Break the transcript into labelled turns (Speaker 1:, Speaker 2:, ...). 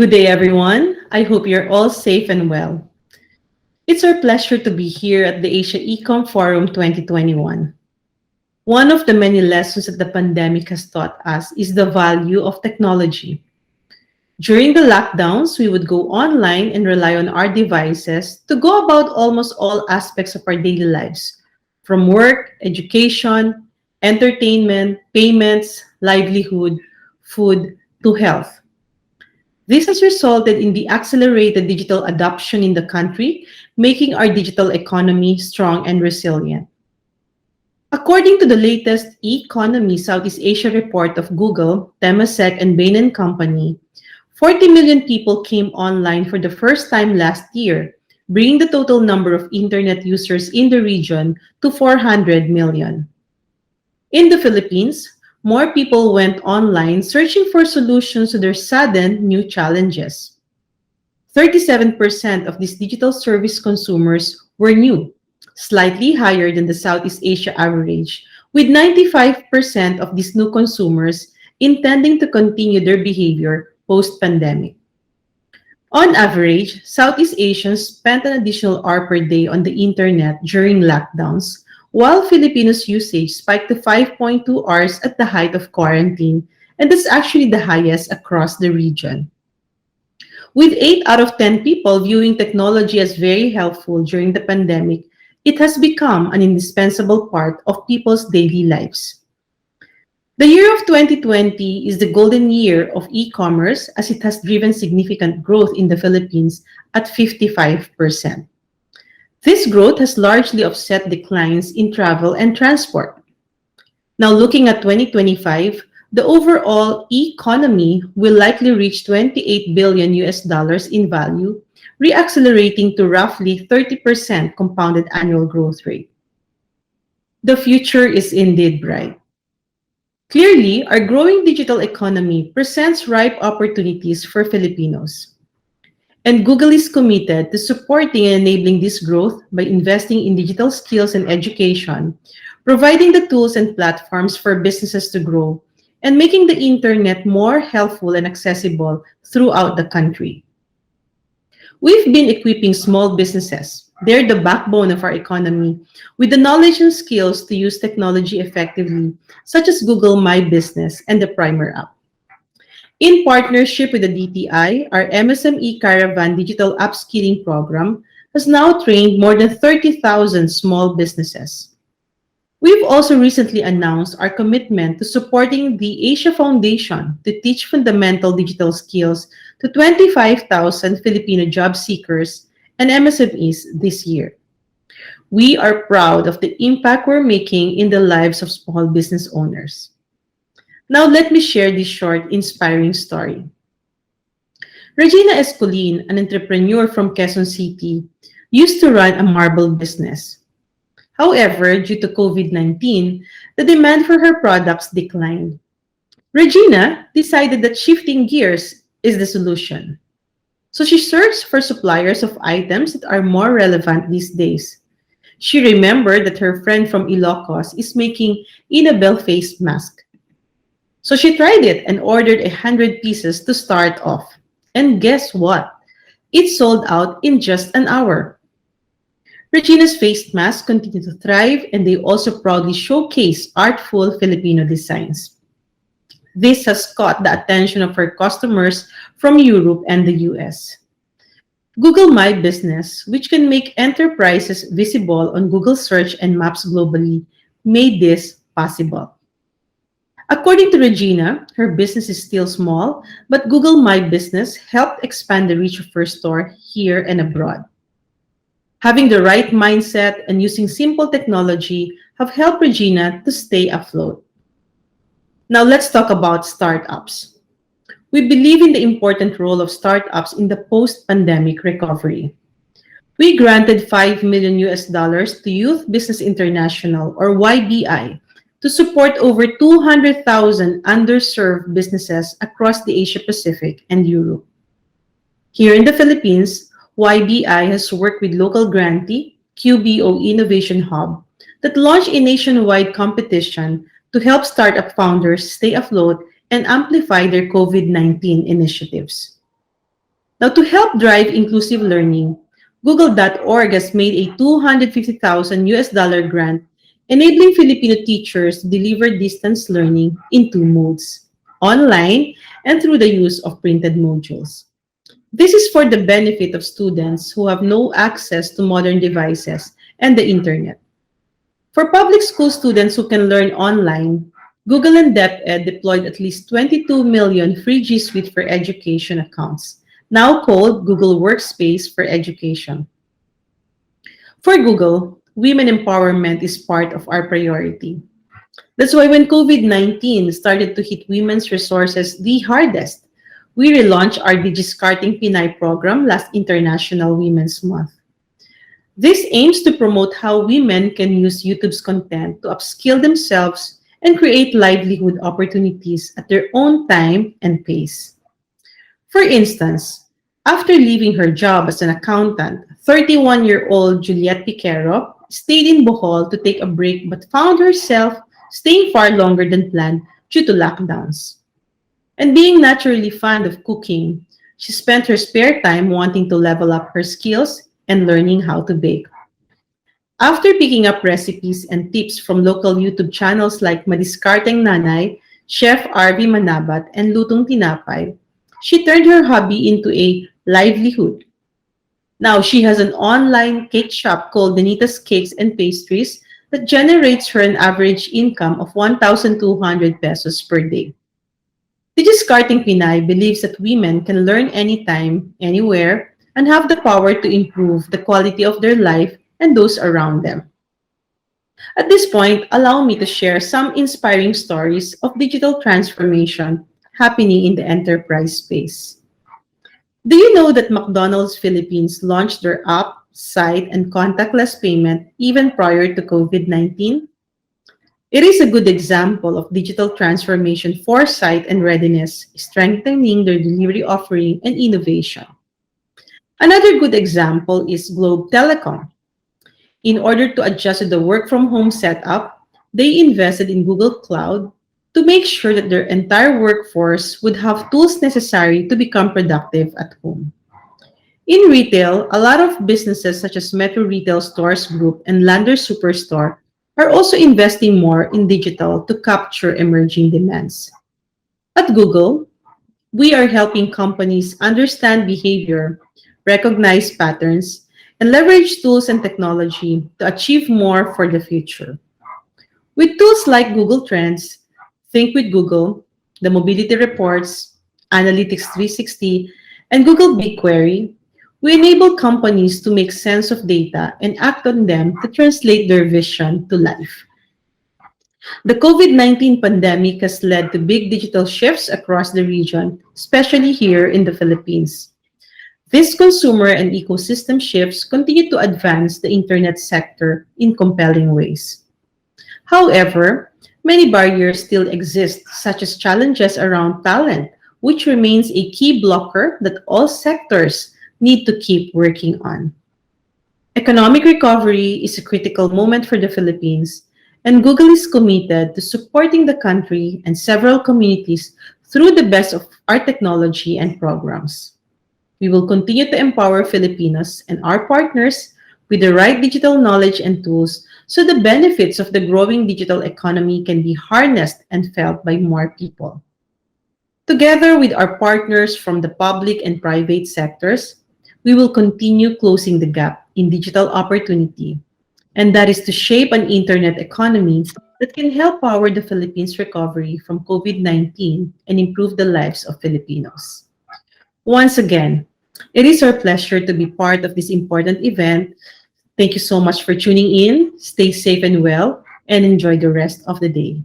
Speaker 1: Good day, everyone. I hope you're all safe and well. It's our pleasure to be here at the Asia ECOMM Forum 2021. One of the many lessons that the pandemic has taught us is the value of technology. During the lockdowns, we would go online and rely on our devices to go about almost all aspects of our daily lives, from work, education, entertainment, payments, livelihood, food, to health. This has resulted in the accelerated digital adoption in the country, making our digital economy strong and resilient. According to the latest eConomy Southeast Asia report of Google, Temasek, and Bain& Company, 40 million people came online for the first time last year, bringing the total number of internet users in the region to 400 million. In the Philippines, more people went online searching for solutions to their sudden new challenges. 37% of these digital service consumers were new, slightly higher than the Southeast Asia average, with 95% of these new consumers intending to continue their behavior post-pandemic. On average, Southeast Asians spent an additional hour per day on the internet during lockdowns, while Filipinos' usage spiked to 5.2 hours at the height of quarantine, and that's actually the highest across the region. With 8 out of 10 people viewing technology as very helpful during the pandemic, it has become an indispensable part of people's daily lives. The year of 2020 is the golden year of e-commerce as it has driven significant growth in the Philippines at 55%. This growth has largely offset declines in travel and transport. Now looking at 2025, the overall economy will likely reach 28 billion US dollars in value, reaccelerating to roughly 30% compounded annual growth rate. The future is indeed bright. Clearly, our growing digital economy presents ripe opportunities for Filipinos. And Google is committed to supporting and enabling this growth by investing in digital skills and education, providing the tools and platforms for businesses to grow, and making the internet more helpful and accessible throughout the country. We've been equipping small businesses. They're the backbone of our economy with the knowledge and skills to use technology effectively, such as Google My Business and the Primer app. In partnership with the DTI, our MSME Caravan digital upskilling program has now trained more than 30,000 small businesses. We've also recently announced our commitment to supporting the Asia Foundation to teach fundamental digital skills to 25,000 Filipino job seekers and MSMEs this year. We are proud of the impact we're making in the lives of small business owners. Now let me share this short, inspiring story. Regina Escolin, an entrepreneur from Quezon City, used to run a marble business. However, due to COVID-19, the demand for her products declined. Regina decided that shifting gears is the solution. So she searched for suppliers of items that are more relevant these days. She remembered that her friend from Ilocos is making Inabel face mask. So she tried it and ordered 100 pieces to start off. And guess what? It sold out in just an hour. Regina's face masks continue to thrive, and they also proudly showcase artful Filipino designs. This has caught the attention of her customers from Europe and the US. Google My Business, which can make enterprises visible on Google Search and Maps globally, made this possible. According to Regina, her business is still small, but Google My Business helped expand the reach of her store here and abroad. Having the right mindset and using simple technology have helped Regina to stay afloat. Now let's talk about startups. We believe in the important role of startups in the post-pandemic recovery. We granted 5 million US dollars to Youth Business International or YBI to support over 200,000 underserved businesses across the Asia Pacific and Europe. Here in the Philippines, YBI has worked with local grantee, QBO Innovation Hub, that launched a nationwide competition to help startup founders stay afloat and amplify their COVID-19 initiatives. Now, to help drive inclusive learning, Google.org has made a 250,000 US dollar grant enabling Filipino teachers to deliver distance learning in two modes, online and through the use of printed modules. This is for the benefit of students who have no access to modern devices and the internet. For public school students who can learn online, Google and DepEd deployed at least 22 million free G Suite for Education accounts, now called Google Workspace for Education. For Google, women empowerment is part of our priority. That's why when COVID-19 started to hit women's resources the hardest, we relaunched our Digiskarting Pinay program last International Women's Month. This aims to promote how women can use YouTube's content to upskill themselves and create livelihood opportunities at their own time and pace. For instance, after leaving her job as an accountant, 31-year-old Juliette Piquero stayed in Bohol to take a break but found herself staying far longer than planned due to lockdowns. And being naturally fond of cooking, she spent her spare time wanting to level up her skills and learning how to bake. After picking up recipes and tips from local YouTube channels like Madiskarteng Nanay, Chef RV Manabat, and Lutong Tinapay, she turned her hobby into a livelihood. Now she has an online cake shop called Danita's Cakes and Pastries that generates her an average income of 1,200 pesos per day. Digiskarting Pinay believes that women can learn anytime, anywhere, and have the power to improve the quality of their life and those around them. At this point, allow me to share some inspiring stories of digital transformation happening in the enterprise space. Do you know that McDonald's Philippines launched their app, site, and contactless payment even prior to COVID-19? It is a good example of digital transformation foresight and readiness, strengthening their delivery offering and innovation. Another good example is Globe Telecom. In order to adjust to the work from home setup, they invested in Google Cloud to make sure that their entire workforce would have tools necessary to become productive at home. In retail, a lot of businesses such as Metro Retail Stores Group and Lander Superstore are also investing more in digital to capture emerging demands. At Google, we are helping companies understand behavior, recognize patterns, and leverage tools and technology to achieve more for the future. With tools like Google Trends, Think with Google, the Mobility Reports, Analytics 360, and Google BigQuery, we enable companies to make sense of data and act on them to translate their vision to life. The COVID-19 pandemic has led to big digital shifts across the region, especially here in the Philippines. These consumer and ecosystem shifts continue to advance the internet sector in compelling ways. However, many barriers still exist, such as challenges around talent, which remains a key blocker that all sectors need to keep working on. Economic recovery is a critical moment for the Philippines, and Google is committed to supporting the country and several communities through the best of our technology and programs. We will continue to empower Filipinos and our partners with the right digital knowledge and tools so the benefits of the growing digital economy can be harnessed and felt by more people. Together with our partners from the public and private sectors, we will continue closing the gap in digital opportunity, and that is to shape an internet economy that can help power the Philippines' recovery from COVID-19 and improve the lives of Filipinos. Once again, it is our pleasure to be part of this important event. Thank you so much for tuning in. Stay safe and well, and enjoy the rest of the day.